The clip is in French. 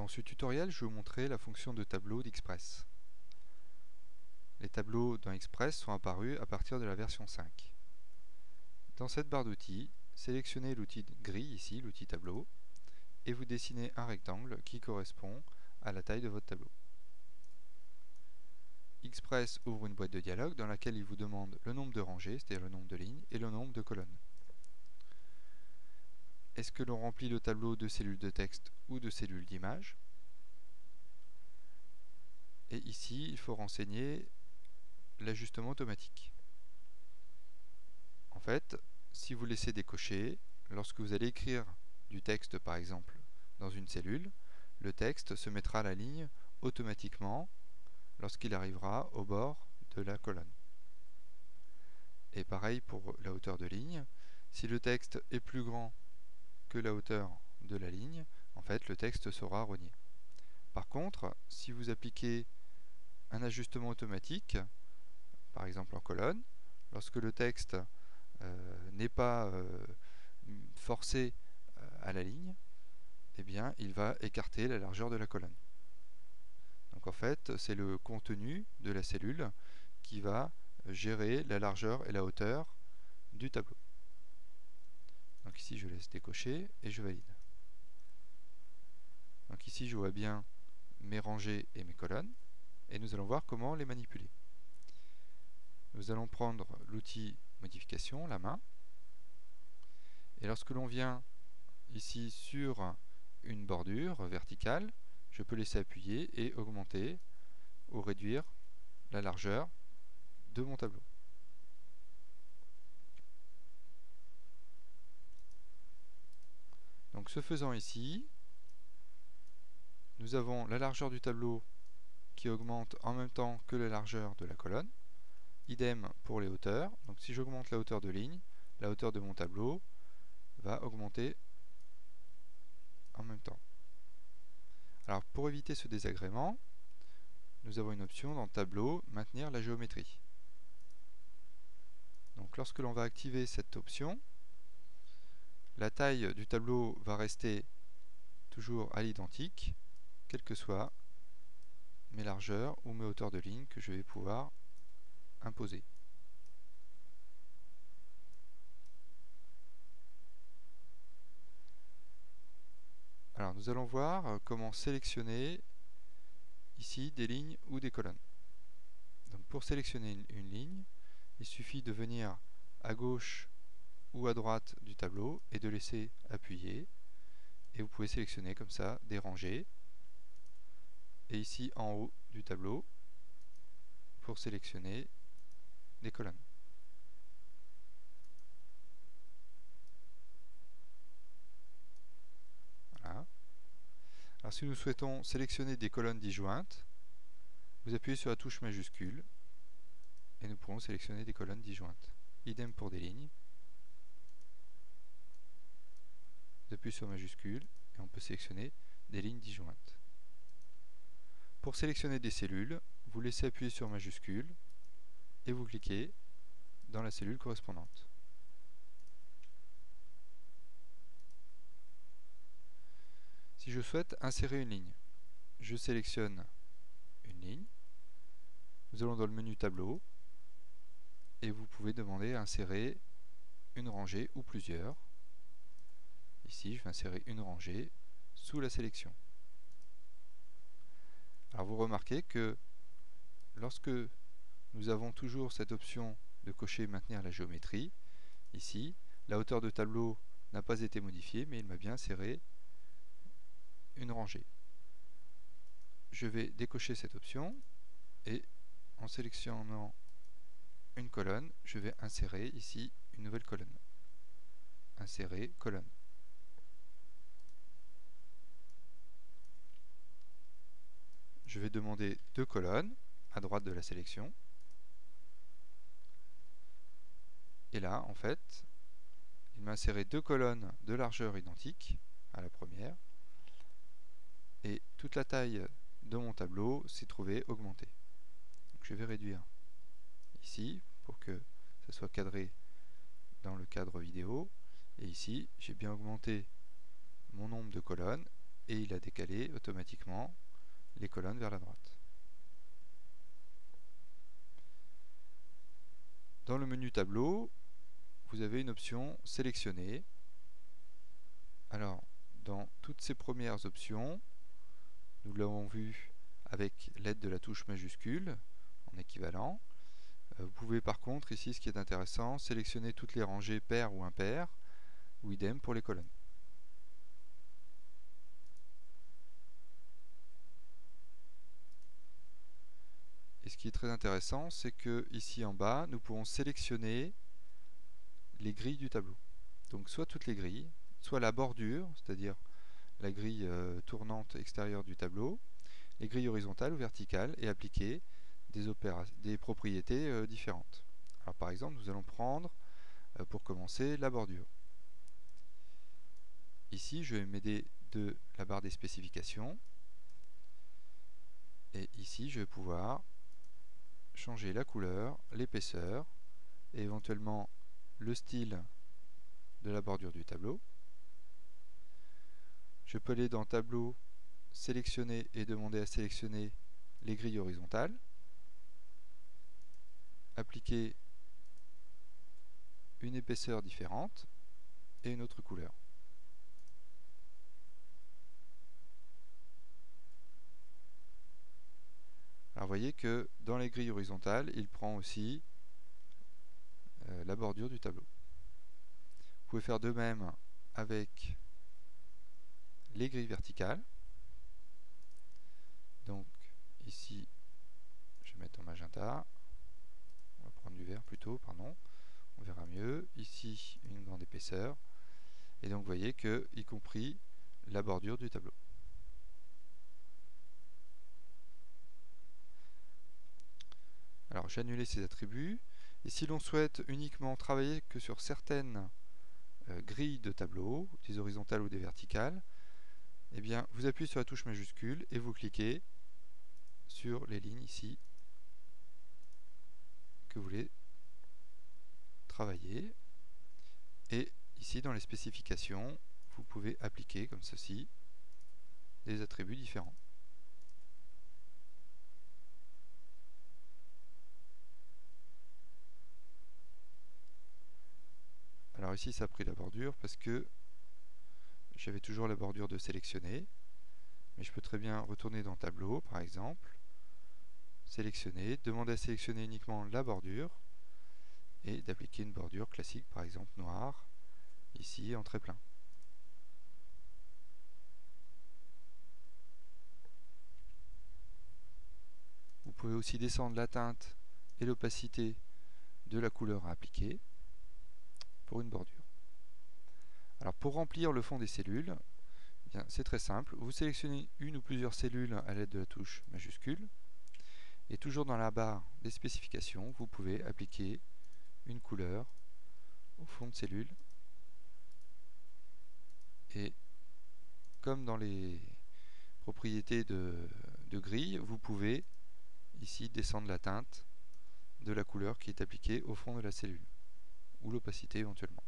Dans ce tutoriel, je vais vous montrer la fonction de tableau d'Express. Les tableaux dans Express sont apparus à partir de la version 5. Dans cette barre d'outils, sélectionnez l'outil gris, ici, l'outil tableau, et vous dessinez un rectangle qui correspond à la taille de votre tableau. Express ouvre une boîte de dialogue dans laquelle il vous demande le nombre de rangées, c'est-à-dire le nombre de lignes, et le nombre de colonnes. Est-ce que l'on remplit le tableau de cellules de texte ou de cellules d'image? Et ici, il faut renseigner l'ajustement automatique. En fait, si vous laissez décocher, lorsque vous allez écrire du texte par exemple dans une cellule, le texte se mettra à la ligne automatiquement lorsqu'il arrivera au bord de la colonne. Et pareil pour la hauteur de ligne, si le texte est plus grand que la hauteur de la ligne, en fait le texte sera rogné. Par contre, si vous appliquez un ajustement automatique, par exemple en colonne, lorsque le texte n'est pas forcé à la ligne, eh bien, il va écarter la largeur de la colonne. Donc en fait, c'est le contenu de la cellule qui va gérer la largeur et la hauteur du tableau. Donc ici, je laisse décocher et je valide. Donc ici, je vois bien mes rangées et mes colonnes, et nous allons voir comment les manipuler. Nous allons prendre l'outil modification, la main, et lorsque l'on vient ici sur une bordure verticale, je peux laisser appuyer et augmenter ou réduire la largeur de mon tableau. Donc ce faisant ici, nous avons la largeur du tableau qui augmente en même temps que la largeur de la colonne. Idem pour les hauteurs. Donc si j'augmente la hauteur de ligne, la hauteur de mon tableau va augmenter en même temps. Alors pour éviter ce désagrément, nous avons une option dans Tableau, maintenir la géométrie. Donc lorsque l'on va activer cette option, la taille du tableau va rester toujours à l'identique, quelles que soient mes largeurs ou mes hauteurs de ligne que je vais pouvoir imposer. Alors nous allons voir comment sélectionner ici des lignes ou des colonnes. Donc pour sélectionner une ligne, il suffit de venir à gauche ou à droite du tableau et de laisser appuyer, et vous pouvez sélectionner comme ça des rangées, et ici en haut du tableau pour sélectionner des colonnes. Voilà. Alors si nous souhaitons sélectionner des colonnes disjointes, vous appuyez sur la touche majuscule et nous pourrons sélectionner des colonnes disjointes. Idem pour des lignes. J'appuie sur majuscule et on peut sélectionner des lignes disjointes. Pour sélectionner des cellules, vous laissez appuyer sur majuscule et vous cliquez dans la cellule correspondante. Si je souhaite insérer une ligne, je sélectionne une ligne. Nous allons dans le menu tableau et vous pouvez demander à insérer une rangée ou plusieurs. Ici, je vais insérer une rangée sous la sélection. Alors vous remarquez que lorsque nous avons toujours cette option de cocher maintenir la géométrie, ici, la hauteur de tableau n'a pas été modifiée, mais il m'a bien inséré une rangée. Je vais décocher cette option et en sélectionnant une colonne, je vais insérer ici une nouvelle colonne. Insérer colonne. Je vais demander deux colonnes à droite de la sélection. Et là, en fait, il m'a inséré deux colonnes de largeur identique à la première. Et toute la taille de mon tableau s'est trouvée augmentée. Donc je vais réduire ici pour que ça soit cadré dans le cadre vidéo. Et ici, j'ai bien augmenté mon nombre de colonnes et il a décalé automatiquement les colonnes vers la droite. Dans le menu tableau, vous avez une option sélectionner. Alors, dans toutes ces premières options, nous l'avons vu avec l'aide de la touche majuscule en équivalent. Vous pouvez par contre, ici, ce qui est intéressant, sélectionner toutes les rangées paires ou impaires, ou idem pour les colonnes. Et ce qui est très intéressant, c'est que ici en bas, nous pouvons sélectionner les grilles du tableau. Donc soit toutes les grilles, soit la bordure, c'est-à-dire la grille tournante extérieure du tableau, les grilles horizontales ou verticales, et appliquer des propriétés différentes. Alors par exemple, nous allons prendre, pour commencer, la bordure. Ici, je vais m'aider de la barre des spécifications, et ici, je vais pouvoir changer la couleur, l'épaisseur, et éventuellement le style de la bordure du tableau. Je peux aller dans Tableau, sélectionner et demander à sélectionner les grilles horizontales, appliquer une épaisseur différente et une autre couleur. Alors vous voyez que dans les grilles horizontales, il prend aussi la bordure du tableau. Vous pouvez faire de même avec les grilles verticales. Donc ici, je vais mettre en magenta. On va prendre du vert plutôt, pardon. On verra mieux. Ici, une grande épaisseur. Et donc vous voyez que, y compris la bordure du tableau. Alors j'ai annulé ces attributs. Et si l'on souhaite uniquement travailler que sur certaines grilles de tableau, des horizontales ou des verticales, eh bien vous appuyez sur la touche majuscule et vous cliquez sur les lignes ici que vous voulez travailler. Et ici dans les spécifications, vous pouvez appliquer comme ceci des attributs différents. Alors ici ça a pris la bordure parce que j'avais toujours la bordure de sélectionner, mais je peux très bien retourner dans Tableau par exemple, sélectionner, demander à sélectionner uniquement la bordure et d'appliquer une bordure classique, par exemple noire, ici en trait plein. Vous pouvez aussi descendre la teinte et l'opacité de la couleur à appliquer pour une bordure. Alors pour remplir le fond des cellules, c'est très simple. Vous sélectionnez une ou plusieurs cellules à l'aide de la touche majuscule et toujours dans la barre des spécifications, vous pouvez appliquer une couleur au fond de cellule. Et comme dans les propriétés de grille, vous pouvez ici descendre la teinte de la couleur qui est appliquée au fond de la cellule, ou l'opacité éventuellement.